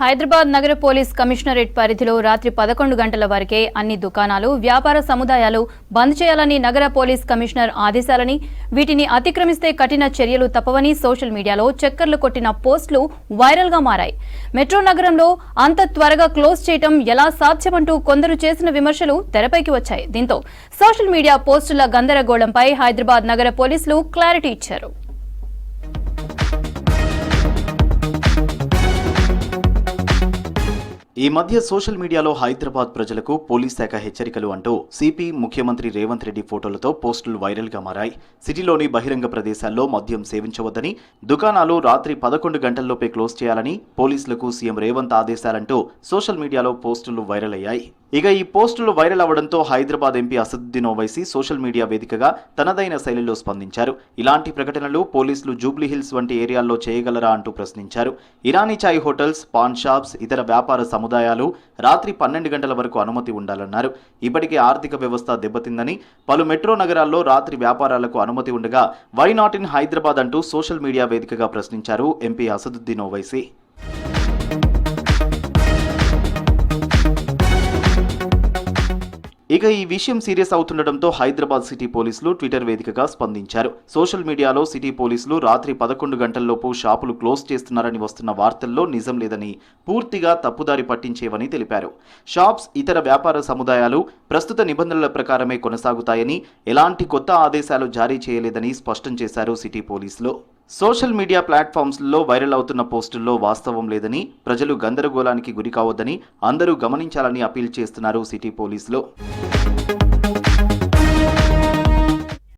హైదరాబాద్ నగర police commissionerate పరిధిలో రాత్రి 11 గంటల వరకే అన్ని దుకాణాలు, వ్యాపార సముదాయాలు బంద్ చేయాలని నగర పోలీస్ కమిషనర్ ఆదేశాలని, వీటిని అతిక్రమిస్తే కఠిన చర్యలు తప్పవని సోషల్ మీడియాలో చక్కర్లు కొట్టిన పోస్టులు వైరల్ గా మారాయి. మెట్రో నగరంలో అంత త్వరగా క్లోజ్ చేయటం ఎలా సాధ్యమంటూ కొందరు చేసిన విమర్శలు తెరపైకి వచ్చాయి. దీంతో సోషల్ మీడియా పోస్టుల గందరగోళంపై హైదరాబాద్ నగర పోలీసులు క్లారిటీ ఇచ్చారు. ఈ మధ్య సోషల్ మీడియాలో హైదరాబాద్ ప్రజలకు పోలీస్ శాఖ హెచ్చరికలు అంటూ సిపి ముఖ్యమంత్రి రేవంత్ రెడ్డి ఫోటోలతో పోస్టులు వైరల్ గా మారాయి. సిటీలోని బహిరంగ ప్రదేశాల్లో మద్యం సేవించవద్దని, దుకాణాలు రాత్రి 11 గంటల్లోపే క్లోజ్ చేయాలని పోలీసులకు సీఎం రేవంత్ ఆదేశాలంటూ సోషల్ మీడియాలో పోస్టులు వైరల్ అయ్యాయి. ఇక ఈ పోస్టులు వైరల్ అవ్వడంతో Hyderabad MP Asaduddin Owaisi social media వేదికగా తనదైన శైలిలో స్పందించారు. ఇలాంటి ప్రకటనలు పోలీసులు జూబ్లీహిల్స్ వంటి ఏరియాల్లో చేయగలరా అంటూ ప్రశ్నించారు. ఇరానీ చాయ్ హోటల్స్, పాన్ షాప్స్, ఇతర వ్యాపార సముదాయాలు రాత్రి 12 గంటల వరకు అనుమతి ఉండాలన్నారు. ఇప్పటికే ఆర్థిక వ్యవస్థ దెబ్బతిందని, పలు మెట్రో నగరాల్లో రాత్రి వ్యాపారాలకు అనుమతి ఉండగా వై నాట్ ఇన్ హైదరాబాద్ అంటూ సోషల్ మీడియా వేదికగా ప్రశ్నించారు ఎంపీ అసదుద్దీన్ ఓవైసీ. ఇక ఈ విషయం సీరియస్ అవుతుండటంతో హైదరాబాద్ సిటీ పోలీసులు ట్విట్టర్ వేదికగా స్పందించారు. సోషల్ మీడియాలో సిటీ పోలీసులు రాత్రి 11 గంటల్లోపు షాపులు క్లోజ్ చేస్తున్నారని వస్తున్న వార్తల్లో నిజం లేదని, పూర్తిగా తప్పుదారి పట్టించేవని తెలిపారు. షాప్స్, ఇతర వ్యాపార సముదాయాలు ప్రస్తుత నిబంధనల ప్రకారమే కొనసాగుతాయని, ఎలాంటి కొత్త ఆదేశాలు జారీ చేయలేదని స్పష్టం చేశారు సిటీ పోలీసులు. సోషల్ మీడియా ప్లాట్ఫామ్స్లో వైరల్ అవుతున్న పోస్టుల్లో వాస్తవం లేదని, ప్రజలు గందరగోళానికి గురి కావద్దని అందరూ గమనించాలని అపీల్ చేస్తున్నారు సిటీ పోలీసులు.